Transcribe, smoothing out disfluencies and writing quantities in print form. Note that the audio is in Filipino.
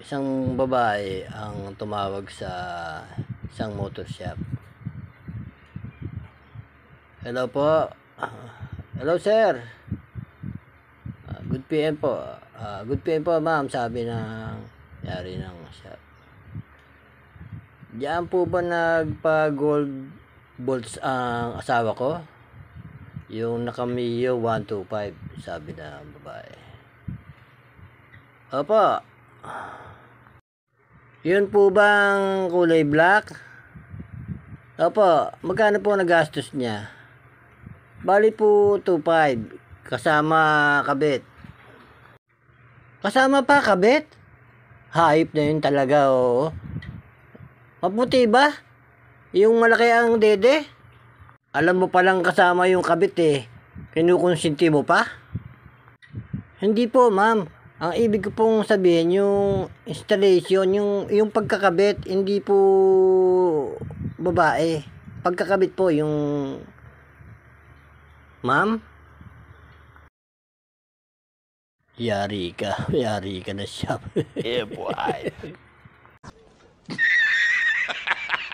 isang babae ang tumawag sa isang motor shop. Hello po. Hello sir. Good PM po. Good PM po ma'am, sabi ng yari ng shop. Diyan po ba nagpa-gold bolts ang asawa ko? Yung naka-Mio 125, sabi ng babae. Opo. Yun po bang kulay black? Opo. Magkano po nagastos niya? Bali po 2.5 kasama kabit. Kasama pa kabit? Hayop na yun talaga, oo. Maputi ba? Yung malaki ang dede? Alam mo palang kasama yung kabit eh. Kinukonsinti mo pa? Hindi po ma'am. Ang ibig ko pong sabihin yung installation, yung pagkakabit, hindi po babae. Pagkakabit po yung ma'am. Yari ka na siya. Yeah, boy.